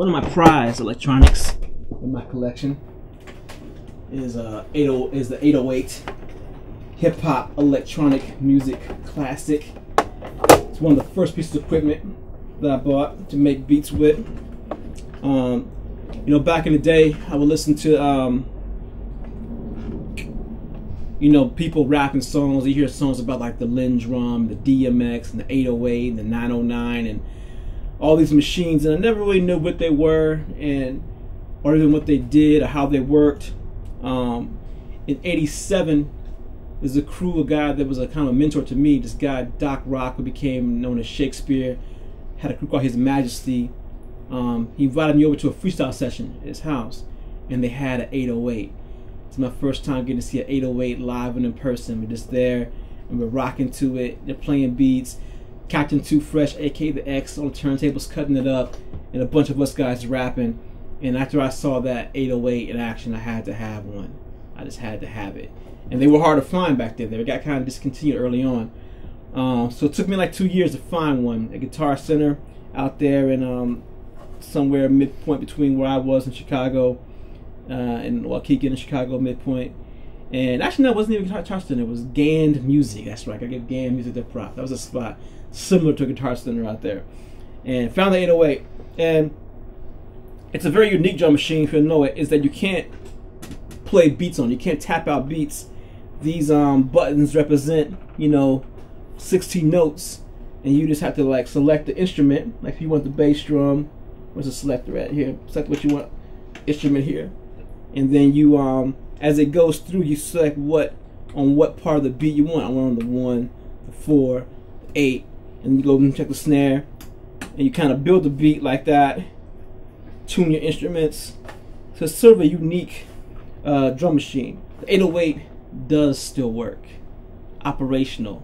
One of my prized electronics in my collection is the 808 hip hop electronic music classic. It's one of the first pieces of equipment that I bought to make beats with. You know, back in the day, I would listen to you know, people rapping songs. You hear songs about like the Lin drum, the DMX, and the 808, and the 909, and all these machines, and I never really knew what they were, and or even what they did or how they worked. In '87, there's a crew, a guy that was a kind of a mentor to me. This guy Doc Rock, who became known as Shakespeare, had a crew called His Majesti. He invited me over to a freestyle session at his house, and they had an 808. It's my first time getting to see an 808 live and in person. We're just there, and we're rocking to it. They're playing beats. Captain Too Fresh, a.k.a. the X, on the turntables cutting it up, and a bunch of us guys rapping. And after I saw that 808 in action, I had to have one. I just had to have it. And they were hard to find back then. They got kind of discontinued early on. So it took me like 2 years to find one. A Guitar Center out there in somewhere midpoint between where I was in Chicago and Waukegan in Chicago, midpoint. And actually, no, it wasn't even Guitar Center. It was Ganned Music. That's right. I gave Ganned Music their prop. That was a spot similar to a Guitar Center out there. And found the 808. And it's a very unique drum machine, if you know it, is that you can't play beats on. You can't tap out beats. These buttons represent, you know, 16 notes. And you just have to like select the instrument. Like if you want the bass drum, where's the selector at here? Select what you want, instrument here. And then you, as it goes through, you select what part of the beat you want. I want on the 1, the 4, the 8. And you go and check the snare, and you kind of build the beat like that, tune your instruments. So it's sort of a unique drum machine. The 808 does still work, operational.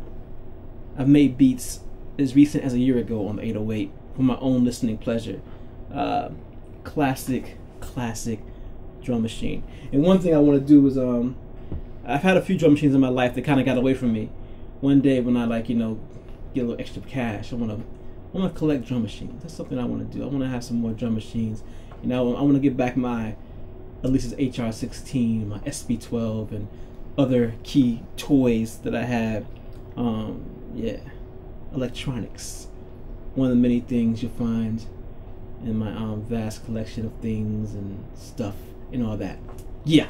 I've made beats as recent as a year ago on the 808 for my own listening pleasure. Classic drum machine. And one thing I want to do is, I've had a few drum machines in my life that kind of got away from me. One day when I like, you know, get a little extra cash, I want to collect drum machines. That's something I want to do. I want to have some more drum machines. You know, I want to get back my Elisa's HR-16, my S.P.O, and other key toys that I have. Yeah, electronics. One of the many things you'll find in my vast collection of things and stuff and all that. Yeah.